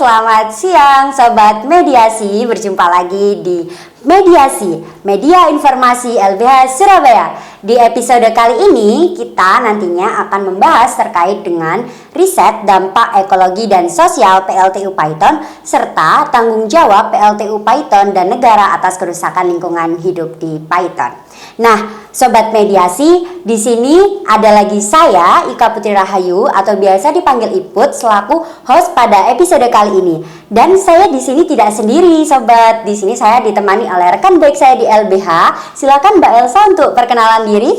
selamat siang Sobat Mediasi. Berjumpa lagi di Mediasi, Media Informasi LBH Surabaya. Di episode kali ini kita nantinya akan membahas terkait dengan riset dampak ekologi dan sosial PLTU Paiton serta tanggung jawab PLTU Paiton dan negara atas kerusakan lingkungan hidup di Paiton. Nah, Sobat Mediasi, di sini ada lagi saya, Ika Putri Rahayu atau biasa dipanggil Iput selaku host pada episode kali ini. Dan saya di sini tidak sendiri, Sobat. Di sini saya ditemani oleh rekan baik saya di LBH. Silakan Mbak Elsa untuk perkenalan diri.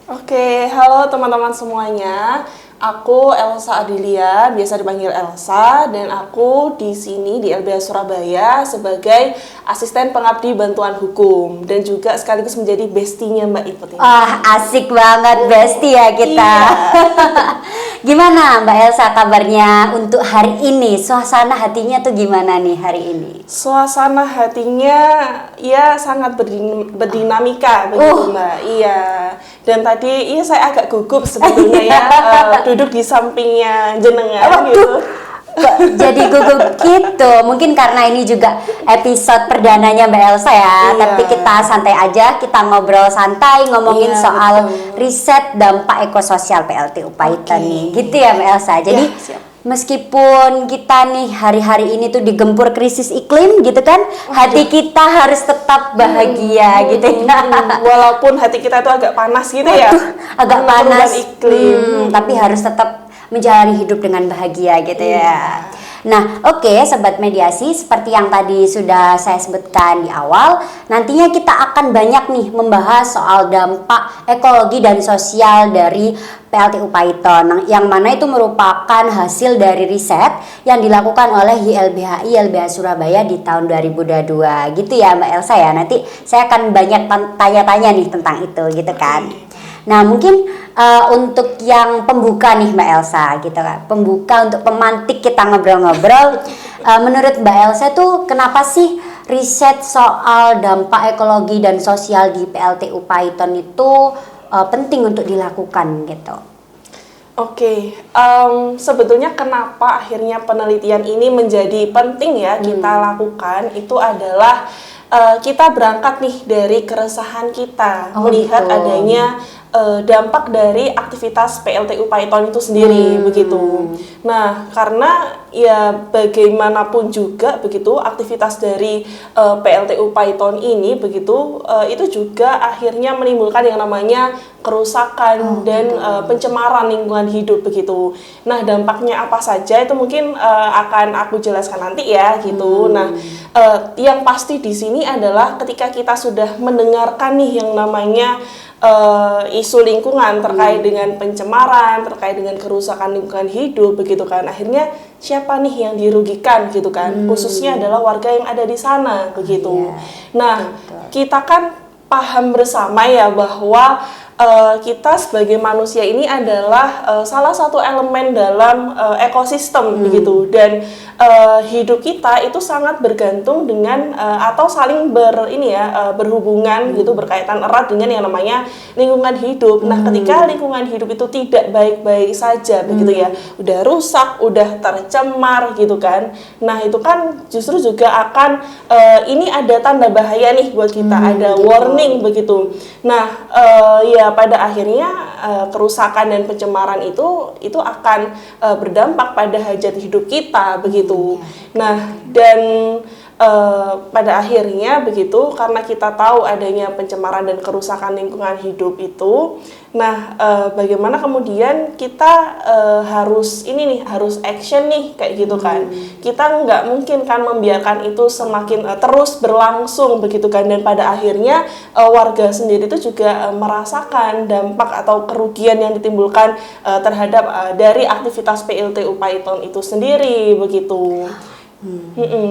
Oke, halo teman-teman semuanya. Aku Elsa Adilia, biasa dipanggil Elsa, dan aku di sini di LBH Surabaya sebagai asisten pengabdi bantuan hukum dan juga sekaligus menjadi bestinya Mbak Iput. Asik banget bestie ya kita. Iya. Gimana Mbak Elsa kabarnya untuk hari ini? Suasana hatinya tuh gimana nih hari ini? Suasana hatinya ya sangat berdinamika begitu Mbak. Iya. Dan tadi iya saya agak gugup sebetulnya ya duduk di sampingnya jenengan gitu. Kok jadi gugup gitu? Mungkin karena ini juga episode perdananya Mbak Elsa ya. Iya. Tapi kita santai aja, kita ngobrol santai ngomongin soal riset dampak ekososial PLTU Paiton nih. Gitu ya Mbak Elsa. Jadi meskipun kita nih hari-hari ini tuh digempur krisis iklim gitu kan, hati kita harus tetap bahagia gitu ya. Walaupun hati kita itu agak panas gitu ya. Agak panas iklim. Tapi harus tetap menjalani hidup dengan bahagia gitu ya. Nah, oke, Sobat Mediasi, seperti yang tadi sudah saya sebutkan di awal, nantinya kita akan banyak nih membahas soal dampak ekologi dan sosial dari PLTU Paiton, yang mana itu merupakan hasil dari riset yang dilakukan oleh YLBHI Surabaya di tahun 2022 gitu ya Mbak Elsa ya. Nanti saya akan banyak tanya-tanya nih tentang itu gitu kan. Nah, mungkin untuk yang pembuka nih Mbak Elsa gitu kan, pembuka untuk pemantik kita ngobrol-ngobrol, menurut Mbak Elsa tuh kenapa sih riset soal dampak ekologi dan sosial di PLTU Paiton itu penting untuk dilakukan gitu? Oke, sebetulnya kenapa akhirnya penelitian ini menjadi penting ya kita lakukan itu adalah kita berangkat nih dari keresahan kita melihat adanya dampak dari aktivitas PLTU Paiton itu sendiri begitu. Nah, karena ya bagaimanapun juga begitu aktivitas dari PLTU Paiton ini begitu itu juga akhirnya menimbulkan yang namanya kerusakan dan pencemaran lingkungan hidup begitu. Nah, dampaknya apa saja itu mungkin akan aku jelaskan nanti ya gitu. Nah, yang pasti di sini adalah ketika kita sudah mendengarkan nih yang namanya isu lingkungan terkait dengan pencemaran, terkait dengan kerusakan lingkungan hidup begitu kan. Akhirnya siapa nih yang dirugikan gitu kan? Khususnya adalah warga yang ada di sana begitu. Nah, kita kan paham bersama ya bahwa kita sebagai manusia ini adalah salah satu elemen dalam ekosistem begitu, dan hidup kita itu sangat bergantung dengan atau saling berhubungan gitu, berkaitan erat dengan yang namanya lingkungan hidup. Nah, ketika lingkungan hidup itu tidak baik-baik saja begitu ya, udah rusak, udah tercemar gitu kan. Nah, itu kan justru juga akan ini ada tanda bahaya nih buat kita, ada warning begitu. Nah, ya pada akhirnya kerusakan dan pencemaran itu akan berdampak pada hajat hidup kita begitu. Nah, dan pada akhirnya begitu, karena kita tahu adanya pencemaran dan kerusakan lingkungan hidup itu, nah bagaimana kemudian kita harus action nih kayak gitu kan. Kita nggak mungkin kan membiarkan itu semakin terus berlangsung begitu kan, dan pada akhirnya warga sendiri itu juga merasakan dampak atau kerugian yang ditimbulkan terhadap dari aktivitas PLTU Paiton itu sendiri begitu.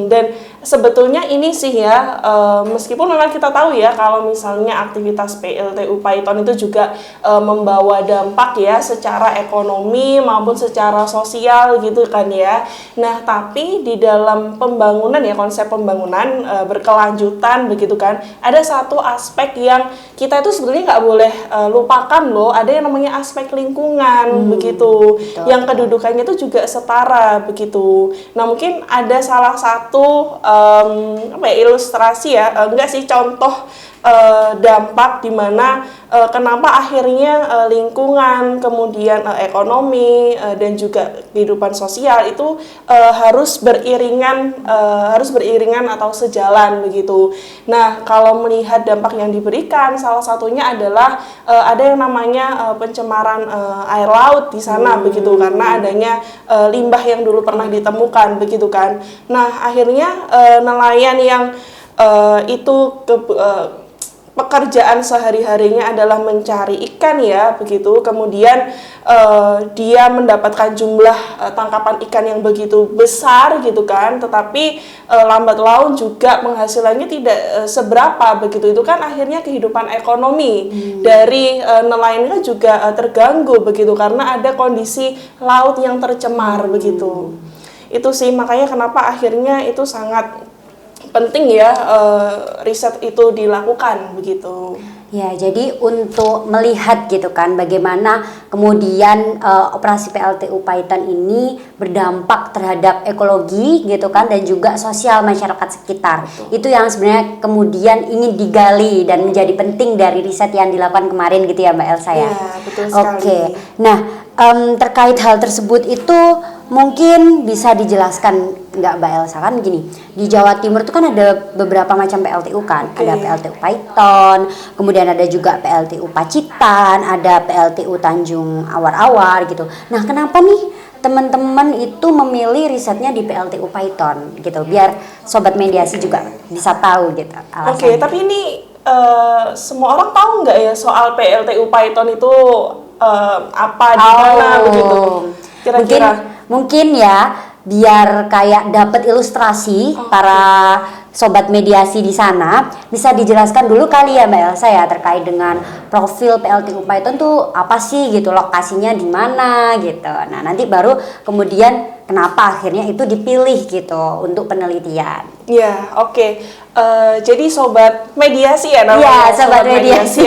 Dan sebetulnya ini sih ya, meskipun memang kita tahu ya kalau misalnya aktivitas PLTU Paiton itu juga membawa dampak ya secara ekonomi maupun secara sosial gitu kan ya. Nah, tapi di dalam pembangunan ya, konsep pembangunan berkelanjutan begitu kan, ada satu aspek yang kita itu sebetulnya nggak boleh lupakan loh, ada yang namanya aspek lingkungan begitu, yang kedudukannya itu juga setara begitu. Nah, mungkin ada ada salah satu ilustrasi ya, enggak sih, contoh dampak di mana kenapa akhirnya lingkungan, kemudian ekonomi dan juga kehidupan sosial itu harus beriringan atau sejalan begitu. Nah, kalau melihat dampak yang diberikan, salah satunya adalah ada yang namanya pencemaran air laut di sana begitu, karena adanya limbah yang dulu pernah ditemukan begitu kan. Nah, akhirnya nelayan yang pekerjaan sehari-harinya adalah mencari ikan ya begitu, kemudian dia mendapatkan jumlah tangkapan ikan yang begitu besar gitu kan, tetapi lambat laun juga penghasilannya tidak seberapa begitu. Itu kan akhirnya kehidupan ekonomi dari nelayan kan juga terganggu begitu, karena ada kondisi laut yang tercemar begitu. Itu sih makanya kenapa akhirnya itu sangat penting ya riset itu dilakukan begitu. Ya, jadi untuk melihat gitu kan bagaimana kemudian operasi PLTU Python ini berdampak terhadap ekologi gitu kan, dan juga sosial masyarakat sekitar. Betul. Itu yang sebenarnya kemudian ingin digali dan menjadi penting dari riset yang dilakukan kemarin gitu ya Mbak Elsa ya. Iya, betul sekali. Oke. Nah, terkait hal tersebut itu mungkin bisa dijelaskan nggak Mbak Elsa, kan gini, di Jawa Timur itu kan ada beberapa macam PLTU kan. Oke. Ada PLTU Python, kemudian ada juga PLTU Pacitan, ada PLTU Tanjung Awar-Awar gitu. Nah, kenapa nih teman-teman itu memilih risetnya di PLTU Python gitu, biar sobat mediasi juga bisa tahu gitu alasannya. Oke, tapi ini semua orang tahu nggak ya soal PLTU Python itu apa, di mana begitu? Kira-kira. Mungkin ya, biar kayak dapat ilustrasi para sobat mediasi di sana, bisa dijelaskan dulu kali ya Mbak Elsa ya, terkait dengan profil PLTU Python tuh apa sih gitu, lokasinya di mana gitu. Nah, nanti baru kemudian kenapa akhirnya itu dipilih gitu untuk penelitian. Ya, oke. Jadi sobat mediasi ya Ya, namanya. sobat mediasi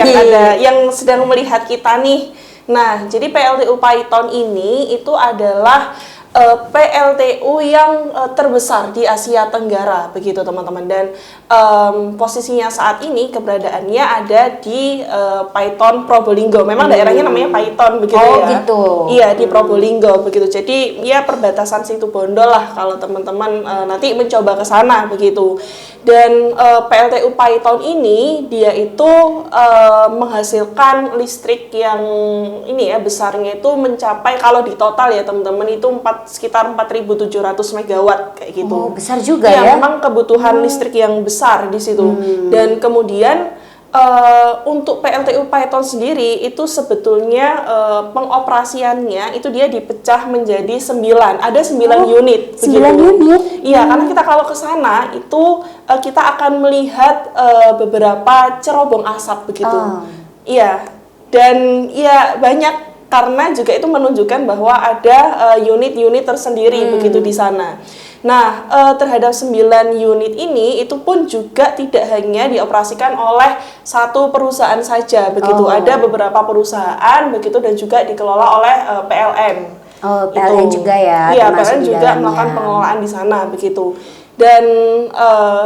yang sedang melihat kita nih. Nah, jadi PLTU Python ini itu adalah PLTU yang terbesar di Asia Tenggara begitu teman-teman, dan posisinya saat ini keberadaannya ada di Python Probolinggo. Memang daerahnya namanya Python begitu ya. Gitu. Iya, di Probolinggo begitu. Jadi ya perbatasan Situbondo lah kalau teman-teman nanti mencoba ke sana begitu. Dan PLTU Python ini dia itu menghasilkan listrik yang ini ya, besarnya itu mencapai, kalau di total ya teman-teman, itu sekitar 4.700 megawatt kayak gitu. Oh, besar juga ya. Memang kebutuhan listrik yang besar di situ. Dan kemudian untuk PLTU Python sendiri itu sebetulnya pengoperasiannya itu dia dipecah menjadi 9. Ada 9 unit. 9 unit? Iya, karena kita kalau ke sana itu kita akan melihat beberapa cerobong asap begitu. Iya. Dan ya banyak, karena juga itu menunjukkan bahwa ada unit-unit tersendiri begitu di sana. Nah, terhadap 9 unit ini itu pun juga tidak hanya dioperasikan oleh satu perusahaan saja begitu. Ada beberapa perusahaan begitu, dan juga dikelola oleh PLN. Oh, PLN juga ya. Iya, PLN juga melakukan pengelolaan di sana begitu. Dan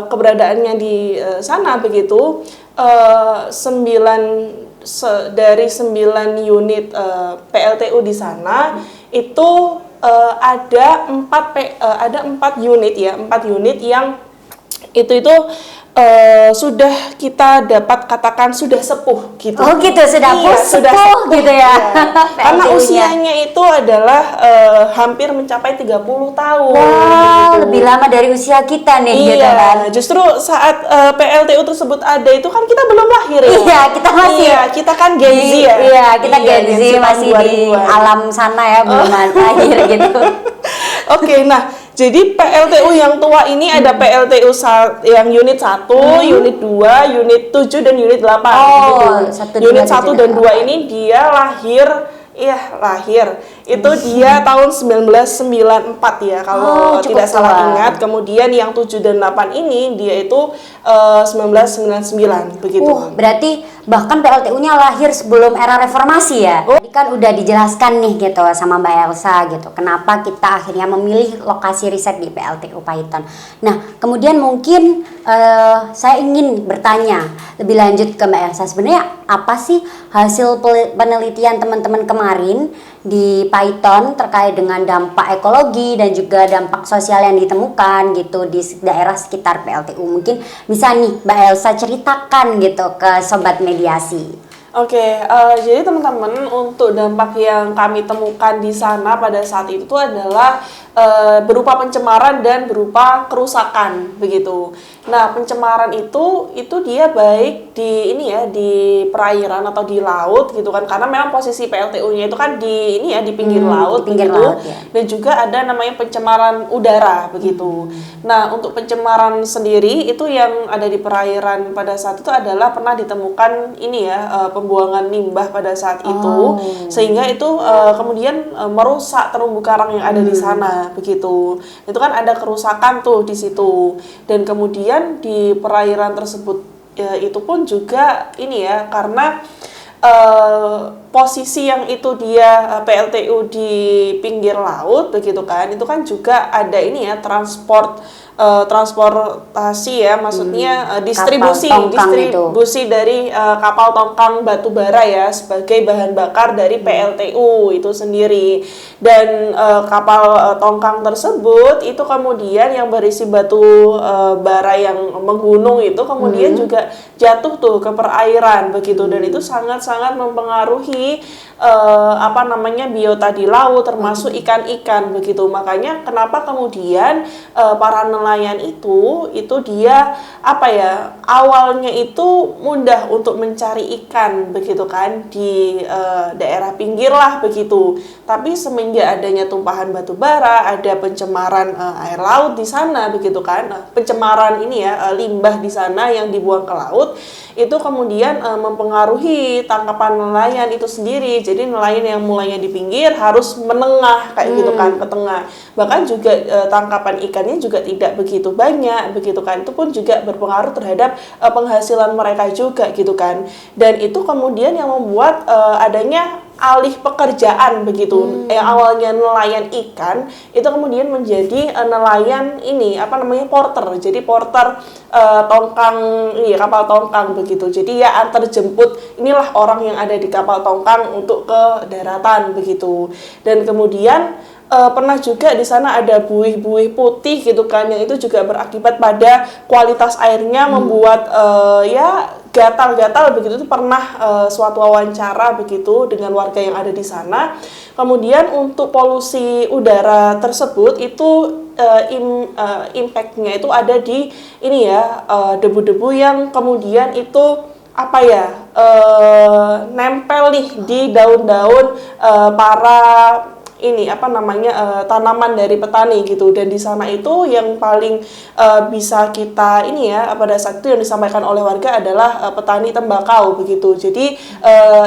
keberadaannya di sana begitu, dari 9 unit PLTU di sana itu ada 4 unit ya, 4 unit yang itu sudah kita dapat katakan sudah sepuh gitu. Oh gitu, sudah sepuh gitu ya. Karena usianya itu adalah hampir mencapai 30 tahun. Wow, lebih lama dari usia kita nih gitu kan. Justru saat PLTU tersebut ada itu kan kita belum lahir ya. Iya, kita masih. Iya, kita kan Gen Z ya. Iya, kita Gen Z masih di alam sana ya, belum lahir gitu. Oke, nah jadi PLTU yang tua ini ada PLTU yang unit 1, unit 2, unit 7, dan unit 8 gitu. Unit 1 dan 2 ini dia lahir Itu dia tahun 1994 ya kalau cukup tidak salah tua. ingat. Kemudian yang 7 dan 8 ini dia itu 1999 begitu. Berarti bahkan PLTU-nya lahir sebelum era reformasi ya. Tadi kan udah dijelaskan nih gitu sama Mbak Elsa gitu. Kenapa kita akhirnya memilih lokasi riset di PLTU Python. Nah, kemudian mungkin saya ingin bertanya lebih lanjut ke Mbak Elsa. Sebenarnya apa sih hasil penelitian teman-teman kemarin di Python terkait dengan dampak ekologi dan juga dampak sosial yang ditemukan gitu di daerah sekitar PLTU? Mungkin bisa nih Mbak Elsa ceritakan gitu ke Sobat Mediasi. Oke, jadi teman-teman untuk dampak yang kami temukan di sana pada saat itu adalah berupa pencemaran dan berupa kerusakan begitu. Nah, pencemaran itu dia baik di ini ya di perairan atau di laut gitu kan, karena memang posisi PLTU-nya itu kan di ini ya di pinggir laut di pinggir begitu. laut, ya. Dan juga ada namanya pencemaran udara begitu. Nah, untuk pencemaran sendiri itu yang ada di perairan pada saat itu adalah pernah ditemukan ini ya pembuangan limbah pada saat itu, sehingga itu kemudian merusak terumbu karang yang ada di sana begitu. Itu kan ada kerusakan tuh di situ. Dan kemudian di perairan tersebut itu pun juga ini ya karena posisi yang itu dia PLTU di pinggir laut begitu kan, itu kan juga ada ini ya transportasi ya, maksudnya distribusi dari kapal tongkang batu bara ya sebagai bahan bakar dari PLTU itu sendiri. Dan kapal tongkang tersebut itu kemudian yang berisi batu bara yang menggunung itu kemudian juga jatuh tuh ke perairan begitu, dan itu sangat-sangat mempengaruhi biota di laut termasuk ikan-ikan begitu. Makanya kenapa kemudian para nelayan itu dia awalnya itu mudah untuk mencari ikan begitu kan di daerah pinggir lah begitu. Tapi semenjak adanya tumpahan batu bara, ada pencemaran air laut di sana begitu kan. Pencemaran ini ya limbah di sana yang dibuang ke laut itu kemudian mempengaruhi tangkapan nelayan itu sendiri. Jadi nelayan yang mulainya di pinggir harus menengah kayak gitu kan, ke tengah. Bahkan juga tangkapan ikannya juga tidak begitu banyak begitu kan. Itu pun juga berpengaruh terhadap penghasilan mereka juga gitu kan. Dan itu kemudian yang membuat adanya alih pekerjaan begitu. Yang awalnya nelayan ikan itu kemudian menjadi nelayan ini porter. Jadi porter tongkang kapal tongkang begitu. Jadi ya antar jemput inilah orang yang ada di kapal tongkang untuk ke daratan begitu. Dan kemudian pernah juga di sana ada buih-buih putih gitu kan, yang itu juga berakibat pada kualitas airnya membuat gatal-gatal begitu. Itu pernah suatu wawancara begitu dengan warga yang ada di sana. Kemudian untuk polusi udara tersebut itu impact-nya itu ada di ini ya debu-debu yang kemudian itu nempel nih di daun-daun para tanaman dari petani gitu. Dan di sana itu yang paling bisa kita pada saat itu yang disampaikan oleh warga adalah petani tembakau begitu. Jadi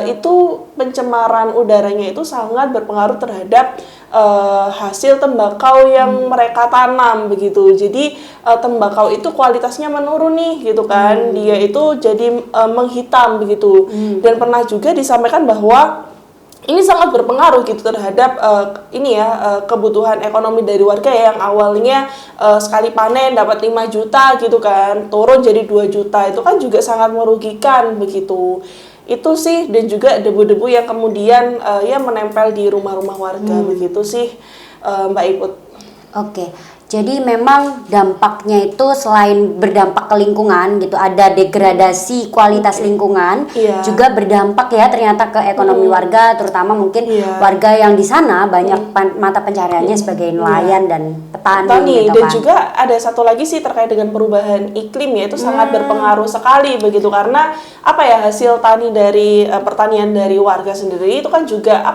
itu pencemaran udaranya itu sangat berpengaruh terhadap hasil tembakau yang mereka tanam begitu. Jadi tembakau itu kualitasnya menurun nih gitu kan. Dia itu jadi menghitam begitu. Dan pernah juga disampaikan bahwa ini sangat berpengaruh gitu terhadap kebutuhan ekonomi dari warga yang awalnya sekali panen dapat 5 juta gitu kan, turun jadi 2 juta. Itu kan juga sangat merugikan begitu. Itu sih, dan juga debu-debu yang kemudian menempel di rumah-rumah warga begitu sih Mbak Iput. Oke. Jadi memang dampaknya itu selain berdampak ke lingkungan gitu, ada degradasi kualitas lingkungan, juga berdampak ya ternyata ke ekonomi warga, terutama mungkin warga yang di sana banyak mata pencahariannya sebagai nelayan dan petani gitu dan kan. juga ada satu lagi sih terkait dengan perubahan iklim ya, itu sangat berpengaruh sekali begitu, karena hasil tani dari pertanian dari warga sendiri itu kan juga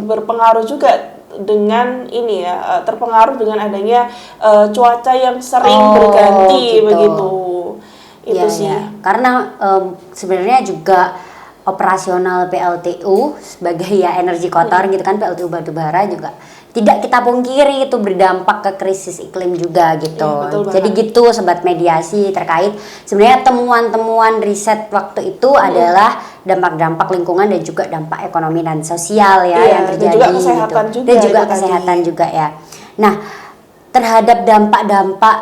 berpengaruh juga dengan terpengaruh dengan adanya cuaca yang sering berganti gitu. Itu sih. Ya. Karena sebenarnya juga operasional PLTU sebagai ya energi kotor gitu kan, PLTU batubara juga tidak kita pungkiri itu berdampak ke krisis iklim juga gitu. Jadi gitu sobat mediasi terkait sebenarnya temuan-temuan riset waktu itu adalah dampak-dampak lingkungan dan juga dampak ekonomi dan sosial ya yang terjadi dan juga kesehatan gitu. juga Dan juga kesehatan juga ya. Nah, terhadap dampak-dampak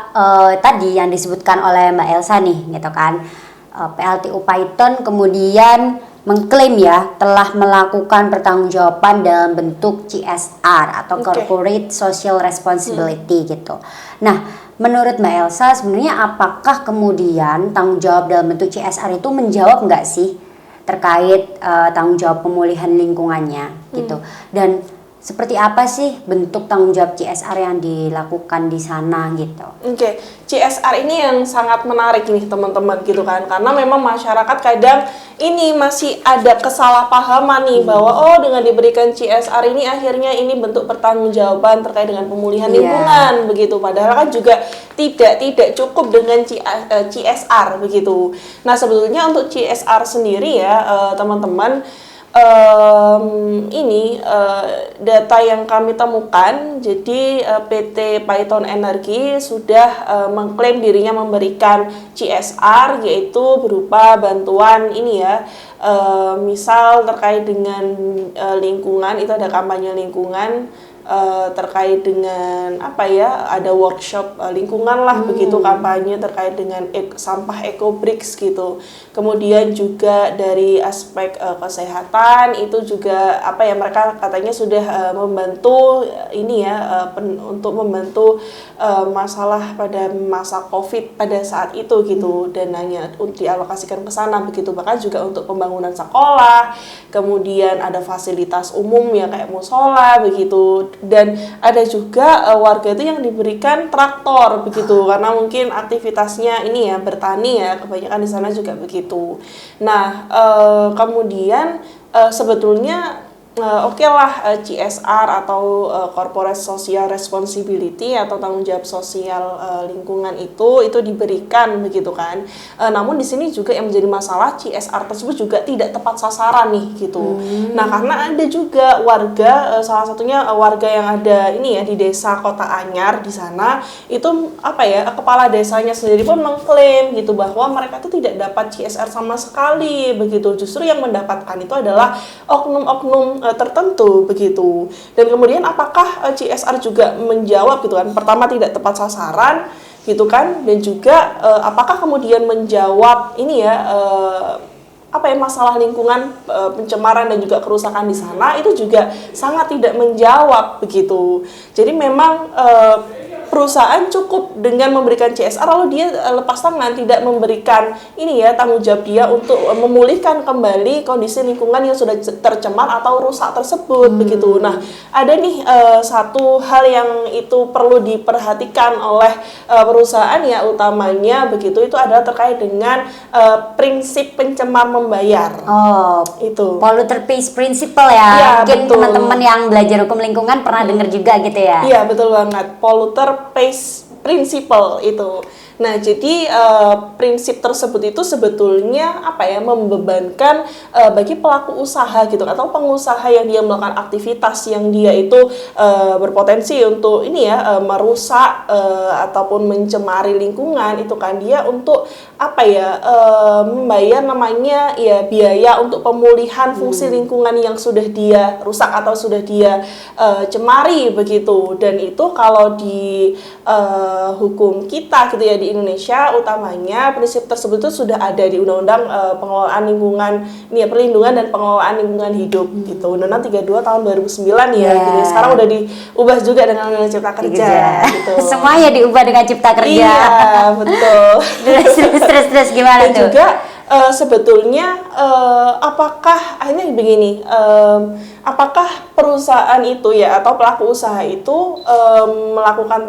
tadi yang disebutkan oleh Mbak Elsa nih gitu kan. PLTU Python kemudian mengklaim ya telah melakukan pertanggungjawaban dalam bentuk CSR atau Corporate Social Responsibility gitu. Nah, menurut Mbak Elsa sebenarnya apakah kemudian tanggung jawab dalam bentuk CSR itu menjawab nggak sih terkait tanggung jawab pemulihan lingkungannya gitu? Dan seperti apa sih bentuk tanggung jawab CSR yang dilakukan di sana gitu? Oke, CSR ini yang sangat menarik nih teman-teman gitu kan, karena memang masyarakat kadang ini masih ada kesalahpahaman nih bahwa oh dengan diberikan CSR ini akhirnya ini bentuk pertanggungjawaban terkait dengan pemulihan lingkungan begitu, padahal kan juga tidak cukup dengan CSR begitu. Nah sebetulnya untuk CSR sendiri ya teman-teman. Data yang kami temukan, jadi PT Python Energy sudah mengklaim dirinya memberikan CSR, yaitu berupa bantuan ini ya, misal terkait dengan lingkungan, itu ada kampanye lingkungan terkait dengan apa ya, ada workshop lingkungan lah begitu, kampanye terkait dengan sampah ecobricks gitu. Kemudian juga dari aspek kesehatan itu juga apa ya, mereka katanya sudah membantu ini ya untuk membantu masalah pada masa COVID pada saat itu gitu, dananya dialokasikan ke sana begitu. Bahkan juga untuk pembangunan sekolah, kemudian ada fasilitas umum ya kayak musola begitu. Dan ada juga warga itu yang diberikan traktor begitu, karena mungkin aktivitasnya ini ya bertani ya, kebanyakan di sana juga begitu. Nah kemudian sebetulnya oke lah CSR atau Corporate Social Responsibility atau tanggung jawab sosial lingkungan itu diberikan begitu kan. Namun di sini juga yang menjadi masalah, CSR tersebut juga tidak tepat sasaran nih gitu. Nah karena ada juga warga, salah satunya warga yang ada ini ya di desa Kota Anyar di sana, itu apa ya, kepala desanya sendiri pun mengklaim gitu bahwa mereka itu tidak dapat CSR sama sekali begitu. Justru yang mendapatkan itu adalah oknum-oknum tertentu begitu. Dan kemudian apakah CSR juga menjawab gitu kan, pertama tidak tepat sasaran gitu kan, dan juga apakah kemudian menjawab ini ya apa ya, masalah lingkungan, pencemaran dan juga kerusakan di sana, itu juga sangat tidak menjawab begitu. Jadi memang perusahaan cukup dengan memberikan CSR lalu dia lepas tangan, tidak memberikan ini ya tanggung jawab dia untuk memulihkan kembali kondisi lingkungan yang sudah tercemar atau rusak tersebut begitu. Nah ada nih satu hal yang itu perlu diperhatikan oleh perusahaan ya, utamanya begitu, itu adalah terkait dengan prinsip pencemar membayar. Oh, itu polluter pays principle ya. Mungkin teman-teman yang belajar hukum lingkungan pernah dengar juga gitu ya. Iya betul banget, polluter pays principle itu. Nah, jadi prinsip tersebut itu sebetulnya apa ya, membebankan bagi pelaku usaha gitu, atau pengusaha yang dia melakukan aktivitas yang dia itu berpotensi untuk ini ya merusak ataupun mencemari lingkungan, itu kan dia untuk apa ya, membayar namanya ya biaya untuk pemulihan fungsi lingkungan yang sudah dia rusak atau sudah dia cemari begitu. Dan itu kalau di hukum kita gitu ya di Indonesia, utamanya prinsip tersebut itu sudah ada di Undang-Undang Pengelolaan Lingkungan ini ya, Perlindungan dan Pengelolaan Lingkungan Hidup gitu, Undang-Undang 32 tahun 2009 ya. Jadi sekarang udah diubah juga dengan Undang-Undang Cipta Kerja gitu. Semuanya diubah dengan Cipta Kerja. Iya, betul. Terus gimana dan tuh? juga sebetulnya apakah akhirnya begini, apakah perusahaan itu ya atau pelaku usaha itu melakukan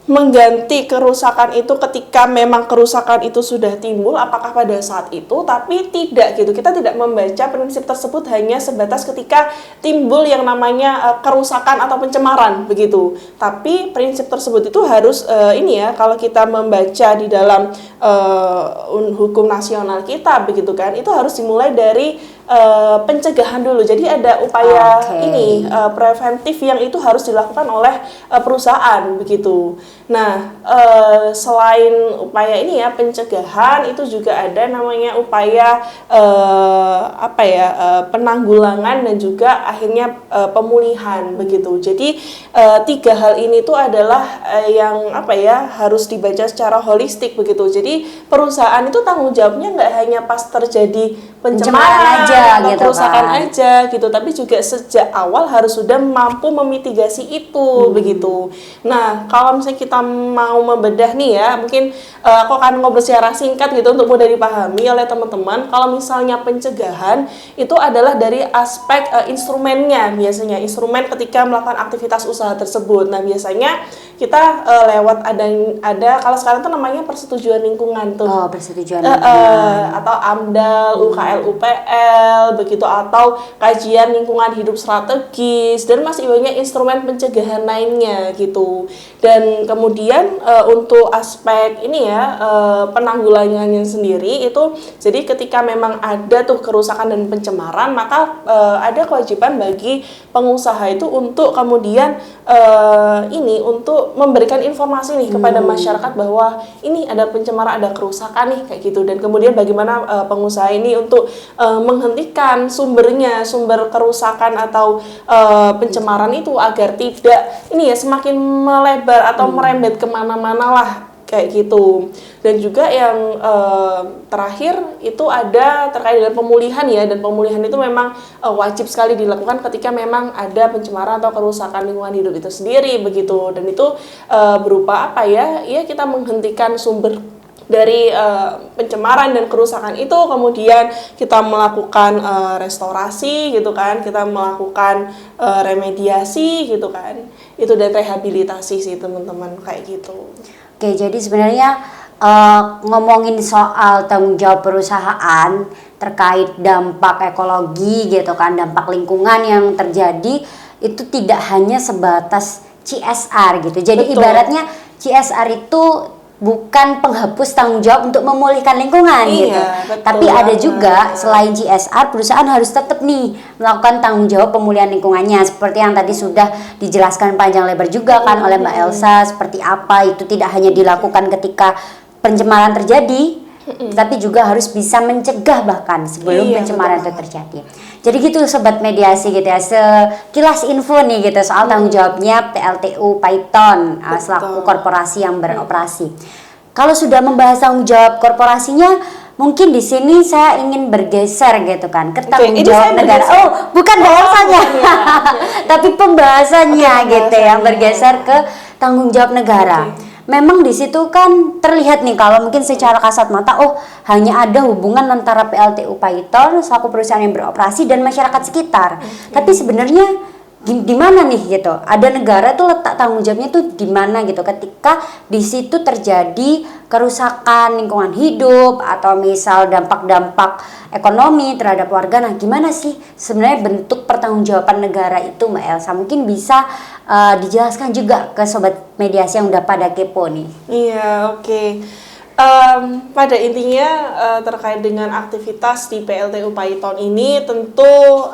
mengganti kerusakan itu ketika memang kerusakan itu sudah timbul, apakah pada saat itu? Tapi tidak gitu, kita tidak membaca prinsip tersebut hanya sebatas ketika timbul yang namanya kerusakan atau pencemaran begitu. Tapi prinsip tersebut itu harus ini ya, kalau kita membaca di dalam hukum nasional kita begitu kan, itu harus dimulai dari pencegahan dulu. Jadi ada upaya preventif yang itu harus dilakukan oleh perusahaan begitu. Nah, selain upaya ini ya pencegahan, itu juga ada namanya upaya penanggulangan dan juga akhirnya pemulihan begitu. Jadi 3 hal ini tuh adalah yang harus dibaca secara holistik begitu. Jadi perusahaan itu tanggung jawabnya nggak hanya pas terjadi pencemaran aja atau gitu kerusakan kan. aja gitu, tapi juga sejak awal harus sudah mampu memitigasi itu begitu. Nah, kalau misalnya kita mau membedah nih ya, mungkin aku akan ngobrol secara singkat gitu untuk mudah dipahami oleh teman-teman. Kalau misalnya pencegahan itu adalah dari aspek instrumennya, biasanya instrumen ketika melakukan aktivitas usaha tersebut. Nah, biasanya kita lewat ada kalau sekarang tuh namanya persetujuan lingkungan tuh. Oh, persetujuan lingkungan. Atau AMDAL, UKL, UPL begitu, atau kajian lingkungan hidup strategis, dan masih banyak instrumen pencegahan lainnya gitu. Dan kemudian untuk aspek ini ya penanggulangannya sendiri itu, jadi ketika memang ada tuh kerusakan dan pencemaran, maka ada kewajiban bagi pengusaha itu untuk kemudian untuk memberikan informasi nih kepada masyarakat bahwa ini ada pencemaran, ada kerusakan nih kayak gitu, dan kemudian bagaimana pengusaha ini untuk menghentikan sumber kerusakan atau pencemaran itu agar tidak semakin melebar atau merembet kemana-mana lah kayak gitu. Dan juga yang terakhir itu ada terkait dengan pemulihan ya, dan pemulihan itu memang wajib sekali dilakukan ketika memang ada pencemaran atau kerusakan lingkungan hidup itu sendiri begitu. Dan itu berupa kita menghentikan sumber dari pencemaran dan kerusakan itu, kemudian kita melakukan restorasi gitu kan, kita melakukan remediasi gitu kan, itu dan rehabilitasi sih teman-teman kayak gitu. Oke, jadi sebenarnya ngomongin soal tanggung jawab perusahaan terkait dampak ekologi gitu kan, dampak lingkungan yang terjadi itu tidak hanya sebatas CSR gitu. Jadi Betul. Ibaratnya CSR itu bukan penghapus tanggung jawab untuk memulihkan lingkungan gitu. Betul Tapi ada banget. juga selain CSR, perusahaan harus tetap nih melakukan tanggung jawab pemulihan lingkungannya, seperti yang tadi sudah dijelaskan panjang lebar juga kan oleh Mbak Elsa, seperti apa itu tidak hanya dilakukan ketika pencemaran terjadi, tapi juga harus bisa mencegah bahkan sebelum pencemaran itu terjadi. Jadi gitu sobat mediasi gitu ya, sekilas info nih gitu soal tanggung jawabnya PLTU Python selaku korporasi yang beroperasi. Kalau sudah membahas tanggung jawab korporasinya, mungkin di sini saya ingin bergeser gitu kan ke tanggung jawab negara. Oh, bukan bahasanya, tapi pembahasannya gitu ya, bergeser ke tanggung jawab negara. Memang di situ kan terlihat nih kalau mungkin secara kasat mata, hanya ada hubungan antara PLTU Python selaku perusahaan yang beroperasi dan masyarakat sekitar. Tapi sebenarnya di mana nih gitu? Ada negara tuh letak tanggung jawabnya tuh di mana gitu? Ketika di situ terjadi kerusakan lingkungan hidup atau misal dampak-dampak ekonomi terhadap warga. Nah, gimana sih sebenarnya bentuk pertanggungjawaban negara itu, Mbak Elsa? Mungkin bisa dijelaskan juga ke sobat mediasi yang udah pada kepo nih. Iya, oke. Pada intinya terkait dengan aktivitas di PLTU Python ini tentu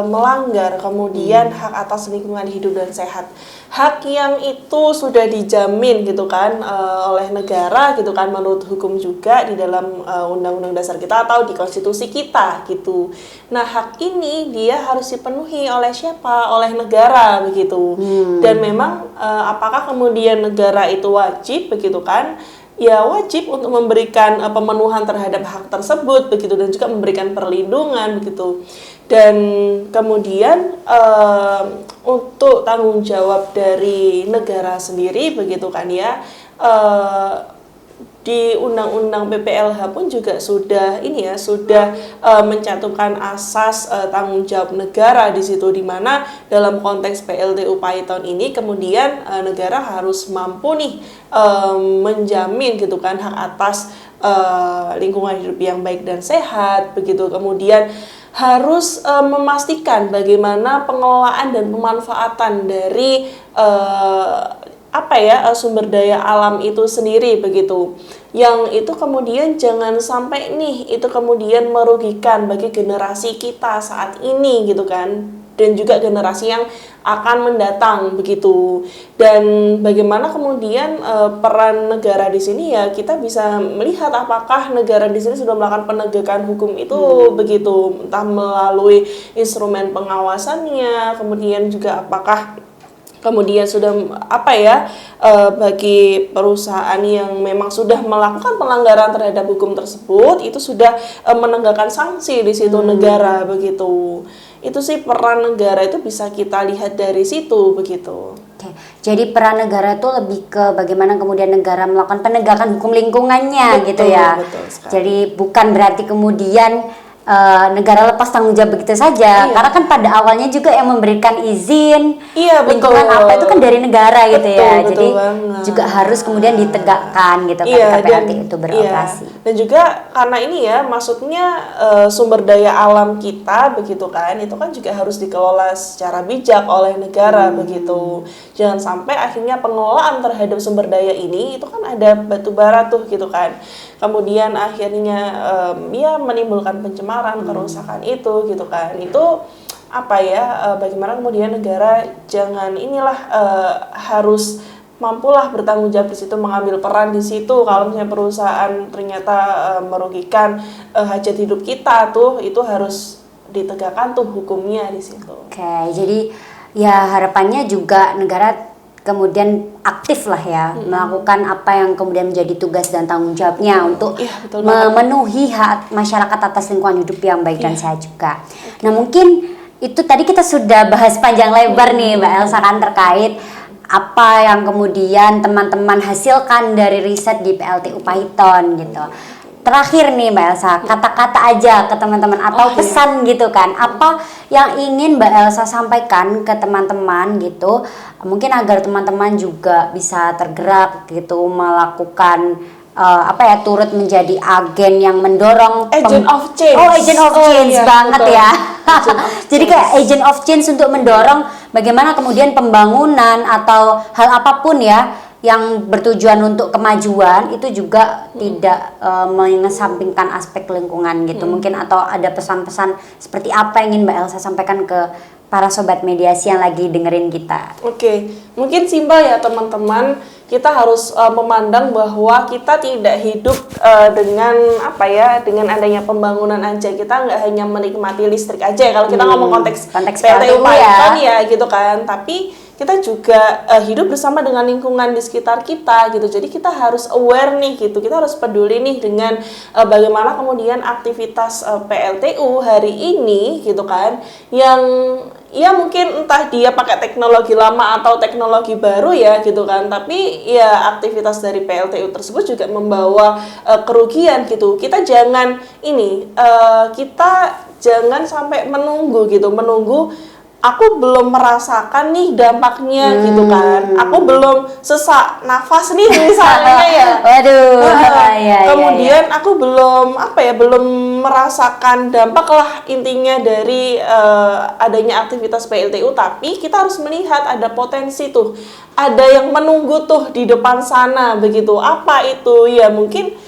melanggar kemudian hak atas lingkungan hidup dan sehat. Hak yang itu sudah dijamin gitu kan oleh negara gitu kan, menurut hukum juga di dalam undang-undang dasar kita atau di konstitusi kita gitu. Nah, hak ini dia harus dipenuhi oleh siapa? Oleh negara begitu. Dan memang apakah kemudian negara itu wajib begitu kan? Ya wajib untuk memberikan pemenuhan terhadap hak tersebut begitu, dan juga memberikan perlindungan begitu. Dan kemudian untuk tanggung jawab dari negara sendiri begitu kan ya, di Undang-Undang PPLH pun juga sudah mencantumkan asas tanggung jawab negara di situ, di mana dalam konteks PLTU Python ini kemudian negara harus mampu nih menjamin gitu kan hak atas lingkungan hidup yang baik dan sehat begitu. Kemudian harus memastikan bagaimana pengelolaan dan pemanfaatan dari sumber daya alam itu sendiri begitu. yang itu kemudian jangan sampai nih itu kemudian merugikan bagi generasi kita saat ini gitu kan, dan juga generasi yang akan mendatang begitu. Dan bagaimana kemudian peran negara di sini, ya kita bisa melihat apakah negara di sini sudah melakukan penegakan hukum itu begitu, entah melalui instrumen pengawasannya, kemudian juga apakah kemudian sudah bagi perusahaan yang memang sudah melakukan pelanggaran terhadap hukum tersebut itu sudah menegakkan sanksi di situ negara begitu. Itu sih peran negara itu bisa kita lihat dari situ begitu. Oke, jadi peran negara itu lebih ke bagaimana kemudian negara melakukan penegakan hukum lingkungannya, Betul, gitu ya. betul sekali. Jadi bukan berarti kemudian negara lepas tanggung jawab begitu saja, Iya. karena kan pada awalnya juga yang memberikan izin Iya, betul. lingkungan apa itu kan dari negara gitu ya. Betul Jadi banget. juga harus kemudian ditegakkan gitu Iya, ketika PLT itu beroperasi. iya. Dan juga karena ini ya, maksudnya sumber daya alam kita begitu kan, itu kan juga harus dikelola secara bijak oleh negara begitu. Jangan sampai akhirnya pengelolaan terhadap sumber daya ini itu kan ada batu bara tuh gitu kan. Kemudian akhirnya menimbulkan pencemaran, kerusakan itu gitu kan. Itu bagaimana kemudian negara jangan harus mampulah bertanggung jawab di situ, mengambil peran di situ. Kalau misalnya perusahaan ternyata merugikan hajat hidup kita tuh, itu harus ditegakkan tuh hukumnya di situ. Oke, jadi ya harapannya juga negara kemudian aktif lah ya melakukan apa yang kemudian menjadi tugas dan tanggung jawabnya untuk Iya, betul banget. memenuhi hak masyarakat atas lingkungan hidup yang baik dan sehat juga. Nah, mungkin itu tadi kita sudah bahas panjang lebar nih Mbak Elsa kan terkait apa yang kemudian teman-teman hasilkan dari riset di PLTU Python gitu. Terakhir nih Mbak Elsa, kata-kata aja ke teman-teman atau pesan gitu kan, apa yang ingin Mbak Elsa sampaikan ke teman-teman gitu, mungkin agar teman-teman juga bisa tergerak gitu melakukan turut menjadi agen yang mendorong Agent of change. Oh, agent of change iya, banget betul. ya. Agent of Jadi change. kayak agent of change untuk mendorong bagaimana kemudian pembangunan atau hal apapun ya yang bertujuan untuk kemajuan itu juga tidak mengesampingkan aspek lingkungan gitu. Mungkin atau ada pesan-pesan seperti apa yang ingin Mbak Elsa sampaikan ke para sobat mediasi yang lagi dengerin kita. Oke, mungkin simpel ya teman-teman. Kita harus memandang bahwa kita tidak hidup dengan adanya pembangunan aja. Kita nggak hanya menikmati listrik aja ya. Kalau kita ngomong konteks PLTU Python ya gitu kan. Tapi kita juga hidup bersama dengan lingkungan di sekitar kita gitu. Jadi kita harus aware nih gitu. Kita harus peduli nih dengan bagaimana kemudian aktivitas PLTU hari ini gitu kan, yang ya mungkin entah dia pakai teknologi lama atau teknologi baru ya gitu kan, tapi ya aktivitas dari PLTU tersebut juga membawa kerugian gitu. Kita jangan sampai menunggu aku belum merasakan nih dampaknya gitu kan. Aku belum sesak nafas nih misalnya ya. Waduh. Kemudian aku belum merasakan dampak lah intinya dari adanya aktivitas PLTU, tapi kita harus melihat ada potensi tuh. Ada yang menunggu tuh di depan sana begitu. Apa itu? Ya mungkin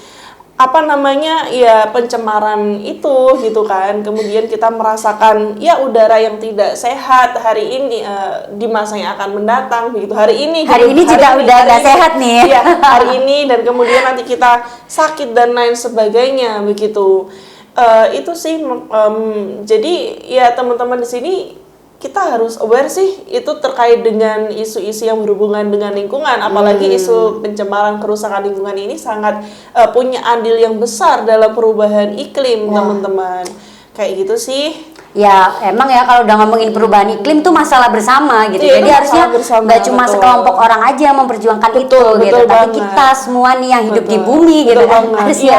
pencemaran itu gitu kan. Kemudian kita merasakan ya udara yang tidak sehat hari ini di masa yang akan mendatang begitu. Hari ini juga udah gak sehat nih. Iya, hari ini dan kemudian nanti kita sakit dan lain sebagainya begitu. Itu sih jadi ya teman-teman di sini kita harus aware sih itu terkait dengan isu-isu yang berhubungan dengan lingkungan, apalagi isu pencemaran kerusakan lingkungan ini sangat punya andil yang besar dalam perubahan iklim teman-teman. Kayak gitu sih. Ya emang ya kalau udah ngomongin perubahan iklim tuh masalah bersama gitu. Iya, Jadi itu harusnya masalah bersama, nggak cuma betul. sekelompok orang aja yang memperjuangkan Betul, itu gitu, betul tapi banget. kita semua nih yang hidup di Betul, bumi gitu betul kan banget. harusnya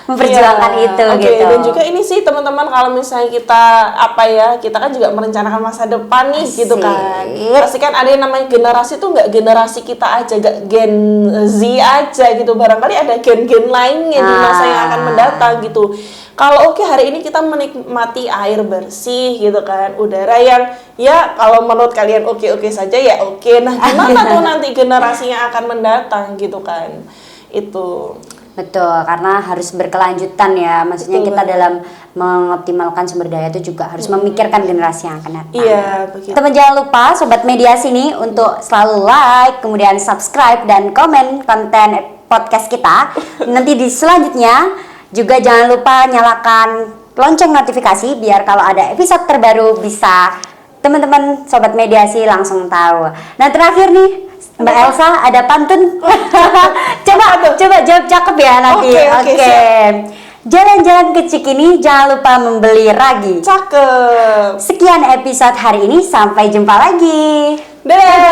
memperjuangkan itu Oke, gitu. dan juga ini sih teman-teman, kalau misalnya kita kita kan juga merencanakan masa depan nih gitu kan. Pasti kan ada yang namanya generasi tuh nggak generasi kita aja, nggak Gen Z aja gitu. Barangkali ada gen-gen lainnya di masa yang akan mendatang gitu. Kalau hari ini kita menikmati air bersih gitu kan, udara yang ya kalau menurut kalian oke saja ya oke. Nah gimana tuh nanti generasi yang akan mendatang gitu kan, itu. Betul, karena harus berkelanjutan ya. Maksudnya Betul kita banget. dalam mengoptimalkan sumber daya itu juga harus memikirkan generasi yang akan datang. Iya, begitu. Teman jangan lupa Sobat Mediasi nih untuk selalu like, kemudian subscribe dan komen konten podcast kita. Nanti di selanjutnya juga jangan lupa nyalakan lonceng notifikasi biar kalau ada episode terbaru bisa teman-teman Sobat Mediasi langsung tahu. Nah terakhir nih Mbak Elsa ada pantun. coba jawab cakep ya nanti. Oke, siap. Jalan-jalan ke Cikini jangan lupa membeli ragi. Cakep. Sekian episode hari ini, sampai jumpa lagi. Dadah.